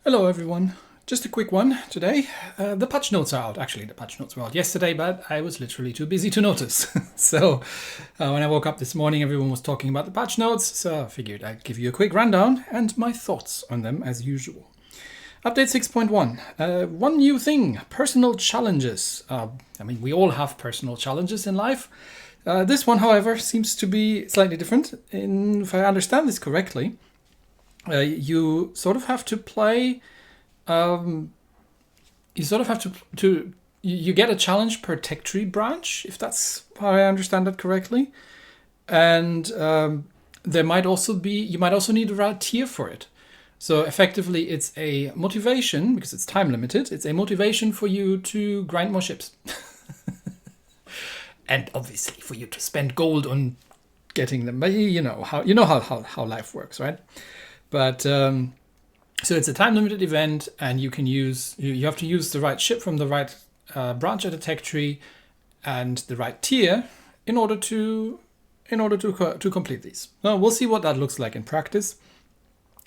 Hello everyone. Just a quick one today. The patch notes are out. Actually, the patch notes were out yesterday, but I was literally too busy to notice. So when I woke up this morning, everyone was talking about the patch notes, so I figured I'd give you a quick rundown and my thoughts on them as usual. Update 6.1. One new thing, personal challenges. We all have personal challenges in life. This one, however, seems to be slightly different. If I understand this correctly, you sort of have to play. You sort of have to you get a challenge per tech tree branch, if that's how I understand that correctly, and there might also be you might also need a route tier for it. So effectively, it's a motivation because it's time limited. It's a motivation for you to grind more ships, and obviously for you to spend gold on getting them. But you know how life works, right? But so it's a time limited event, and you have to use the right ship from the right branch of the tech tree and the right tier in order to complete these. Now we'll see what that looks like in practice.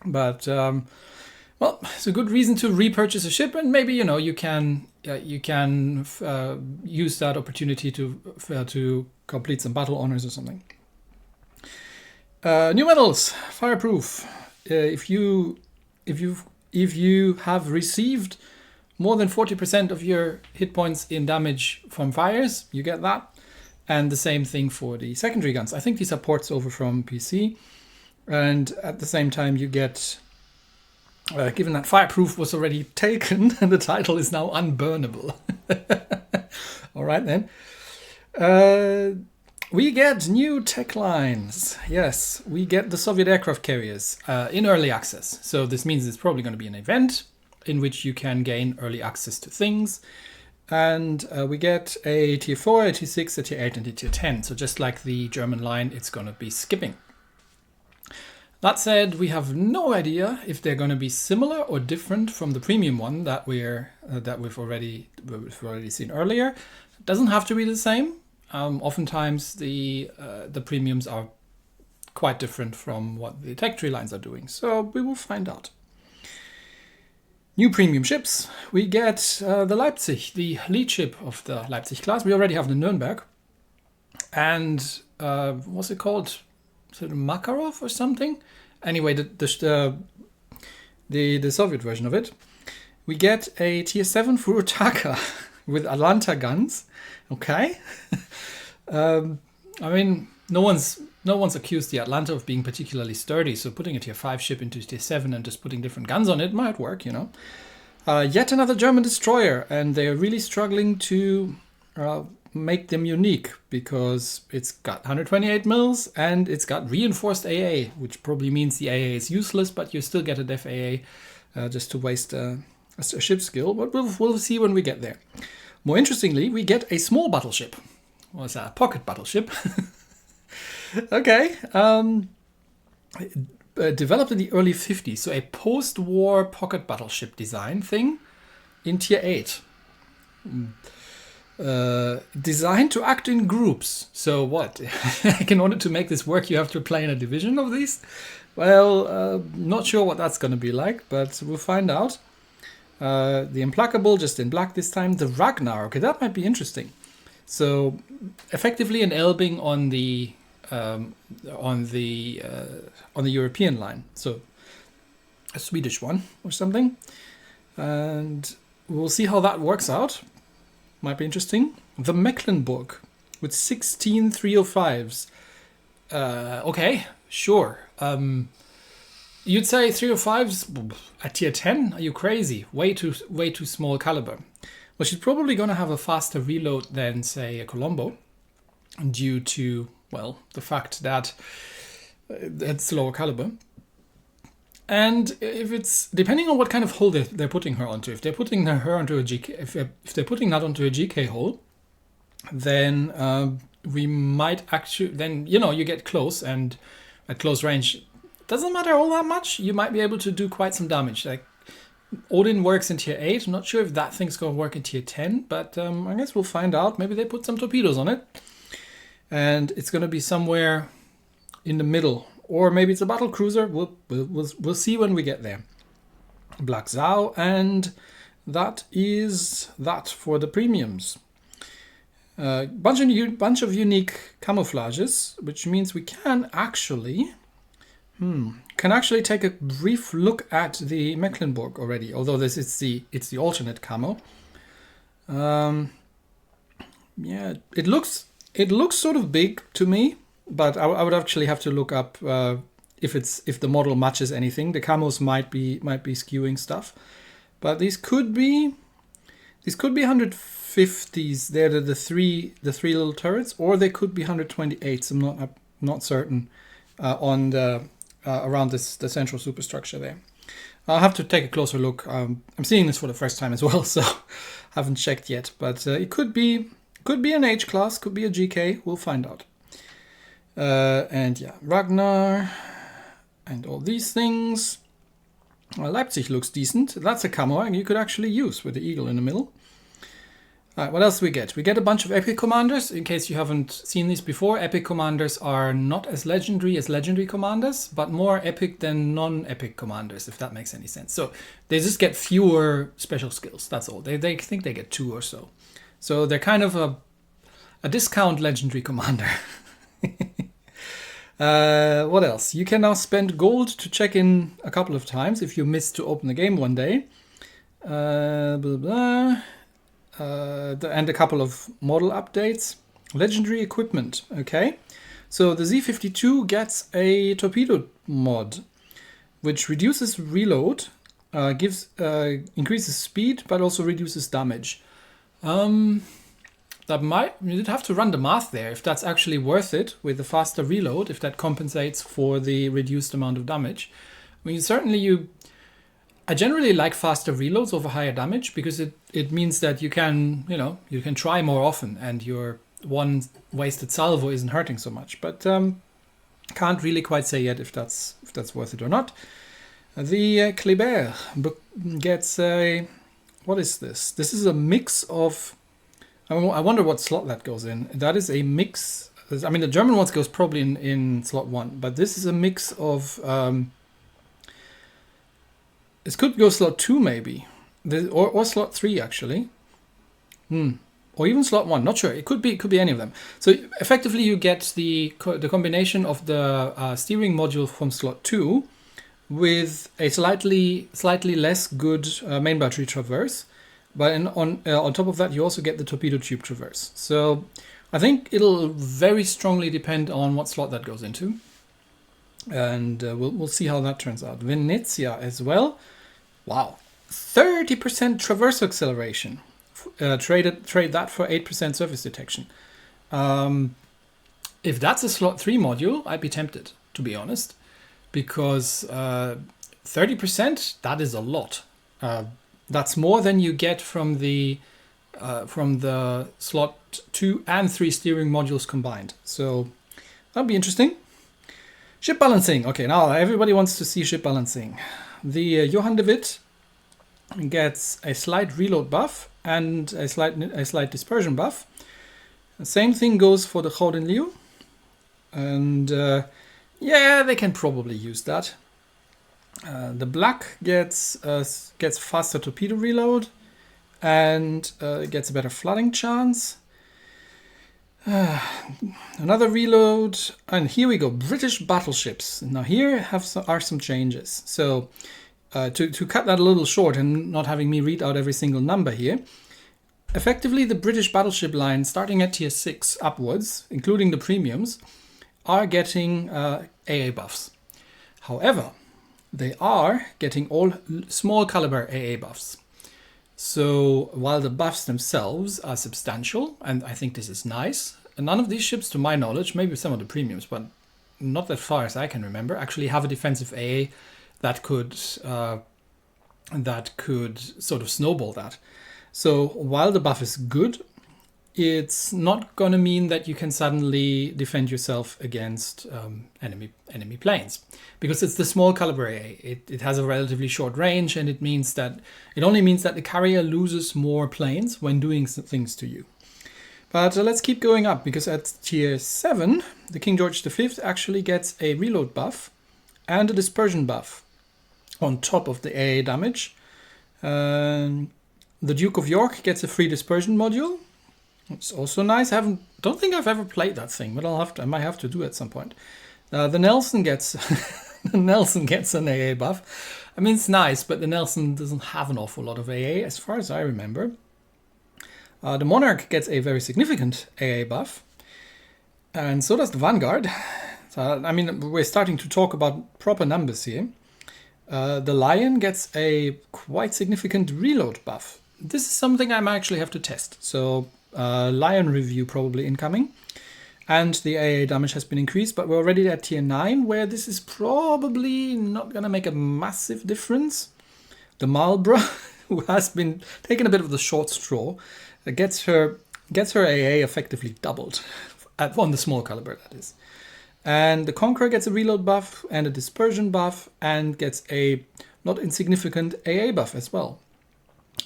But it's a good reason to repurchase a ship, and maybe you can use that opportunity to complete some battle honors or something. New medals, fireproof. If you have received more than 40% of your hit points in damage from fires, you get that. And the same thing for the secondary guns. I think these are ports over from PC. And at the same time, you get, given that fireproof was already taken, and the title is now unburnable. All right then. We get new tech lines. Yes, we get the Soviet aircraft carriers in early access. So this means it's probably going to be an event in which you can gain early access to things. And we get a tier 4, a tier 6, a tier 8, and a tier 10. So just like the German line, it's going to be skipping. That said, we have no idea if they're going to be similar or different from the premium one that we've already seen earlier. It doesn't have to be the same. Oftentimes the premiums are quite different from what the tech tree lines are doing, so we will find out. New premium ships. We get the Leipzig, the lead ship of the Leipzig class. We already have the Nürnberg. And what's it called? Is it Makarov or something? Anyway, the Soviet version of it. We get a tier 7 Furutaka with Atlanta guns. Okay. No one's accused the Atlanta of being particularly sturdy, so putting a tier 5 ship into tier 7 and just putting different guns on it might work, Yet another German destroyer, and they're really struggling to make them unique because it's got 128 mils and it's got reinforced AA, which probably means the AA is useless, but you still get a def AA just to waste a ship skill, but we'll see when we get there. More interestingly, we get a small battleship. What's that? A pocket battleship. Okay. Developed in the early 50s, so a post-war pocket battleship design thing in tier 8. Designed to act in groups. So what? In order to make this work, you have to play in a division of these? Well, not sure what that's going to be like, but we'll find out. The Implacable, just in black this time. The Ragnar, okay, that might be interesting. So, effectively an Elbing on the European line. So, a Swedish one or something. And we'll see how that works out. Might be interesting. The Mecklenburg with 16 305s. Okay, sure. You'd say 305s at tier 10? Are you crazy? Way too small caliber. Well, she's probably going to have a faster reload than, say, a Colombo, due to, the fact that it's lower caliber. And if it's depending on what kind of hull they're putting her onto, if they're putting her onto a GK, if they're putting that onto a GK hull, then we might actually you get close, and at close range doesn't matter all that much. You might be able to do quite some damage. Like Odin works in tier 8. I'm not sure if that thing's going to work in tier 10, but I guess we'll find out. Maybe they put some torpedoes on it, and it's going to be somewhere in the middle. Or maybe it's a battle cruiser. We'll see when we get there. Black Zhao, and that is that for the premiums. Bunch of unique camouflages, which means we can actually take a brief look at the Mecklenburg already. Although it's the alternate camo. Yeah, it looks sort of big to me, but I would actually have to look up if the model matches anything. The camos might be skewing stuff, but these could be 150s. They're the three little turrets, or they could be 128s. I'm not certain on the around the central superstructure there. I'll have to take a closer look. I'm seeing this for the first time as well, so haven't checked yet. But it could be an H class, could be a GK. We'll find out. And yeah, Ragnar and all these things. Leipzig looks decent. That's a camo you could actually use with the eagle in the middle. All right, what else do we get? We get a bunch of epic commanders. In case you haven't seen these before, epic commanders are not as legendary commanders, but more epic than non-epic commanders, if that makes any sense. So they just get fewer special skills. That's all. They think they get 2 or so. So they're kind of a discount legendary commander. What else? You can now spend gold to check in a couple of times if you missed to open the game one day. Blah, blah. And a couple of model updates. Legendary equipment, okay. So the Z52 gets a torpedo mod, which reduces reload, increases speed, but also reduces damage. You'd have to run the math there, if that's actually worth it with the faster reload, if that compensates for the reduced amount of damage. I mean, certainly I generally like faster reloads over higher damage, because it means that you can try more often and your one wasted salvo isn't hurting so much. But can't really quite say yet if that's worth it or not. The Kleber gets a... What is this? This is a mix of... I wonder what slot that goes in. That is a mix... I mean, the German ones goes probably in slot 1, but this is a mix of... This could go slot 2 maybe, or slot 3 actually, or even slot 1. Not sure. It could be any of them. So effectively, you get the combination of the steering module from slot 2 with a slightly less good main battery traverse, but on top of that, you also get the torpedo tube traverse. So I think it'll very strongly depend on what slot that goes into, and we'll see how that turns out. Venezia as well. Wow, 30% traverse acceleration. Trade that for 8% surface detection. If that's a slot 3 module, I'd be tempted, to be honest, because 30%, that is a lot. That's more than you get from the slot 2 and 3 steering modules combined. So that'll be interesting. Ship balancing. Okay, now everybody wants to see ship balancing. The Johann de Witt gets a slight reload buff and a slight dispersion buff. The same thing goes for the Gouden Liu. And yeah, they can probably use that. The Black gets faster torpedo reload and gets a better flooding chance. Another reload, and here we go. British battleships. Now here are some changes. So to cut that a little short and not having me read out every single number here, effectively the British battleship line starting at tier 6 upwards, including the premiums, are getting AA buffs. However, they are getting all small caliber AA buffs. So while the buffs themselves are substantial, and I think this is nice, and none of these ships, to my knowledge, maybe some of the premiums, but not that far as I can remember, actually have a defensive AA that could sort of snowball that. So while the buff is good, it's not going to mean that you can suddenly defend yourself against enemy planes, because it's the small caliber AA. It has a relatively short range, and it only means that the carrier loses more planes when doing things to you. But let's keep going up, because at tier 7, the King George V actually gets a reload buff and a dispersion buff. on top of the AA damage. The Duke of York gets a free dispersion module. It's also nice. Don't think I've ever played that thing, but I might have to do at some point. The Nelson gets the Nelson gets an AA buff. I mean, it's nice, but the Nelson doesn't have an awful lot of AA, as far as I remember. The Monarch gets a very significant AA buff, and so does the Vanguard. So, I mean, we're starting to talk about proper numbers here. The Lion gets a quite significant reload buff. This is something I might actually have to test. So Lion review probably incoming. And the AA damage has been increased, but we're already at tier 9, where this is probably not going to make a massive difference. The Marlborough, who has been taking a bit of the short straw, gets her AA effectively doubled. On the small caliber, that is. And the Conqueror gets a reload buff and a dispersion buff and gets a not insignificant AA buff as well.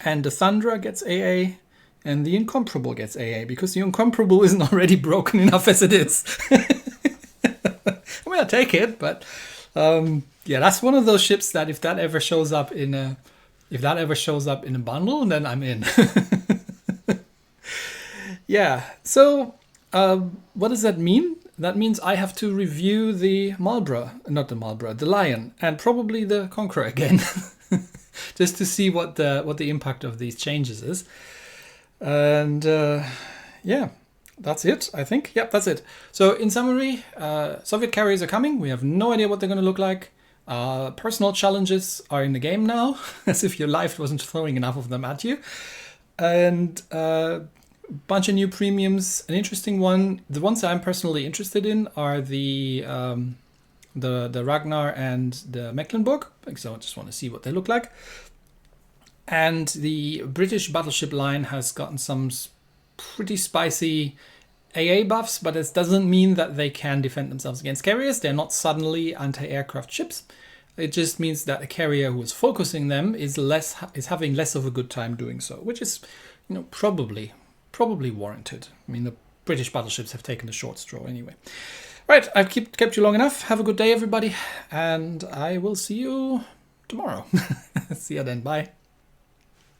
And the Thunderer gets AA and the Incomparable gets AA, because the Incomparable isn't already broken enough as it is. I mean, I'll take it, but yeah, that's one of those ships that if that ever shows up in a bundle, then I'm in. Yeah, so what does that mean? That means I have to review the the Lion, and probably the Conqueror again, just to see what the impact of these changes is. And yeah, that's it, I think. Yep, that's it. So in summary, Soviet carriers are coming. We have no idea what they're going to look like. Personal challenges are in the game now, as if your life wasn't throwing enough of them at you. And bunch of new premiums. An interesting one. The ones that I'm personally interested in are the Ragnar and the Mecklenburg, because I just want to see what they look like. And the British battleship line has gotten some pretty spicy AA buffs, but it doesn't mean that they can defend themselves against carriers. They're not suddenly anti-aircraft ships. It just means that a carrier who is focusing them is having less of a good time doing so, which is, probably warranted. I mean, the British battleships have taken the short straw anyway. Right, I've kept you long enough. Have a good day, everybody, and I will see you tomorrow. See you then. Bye.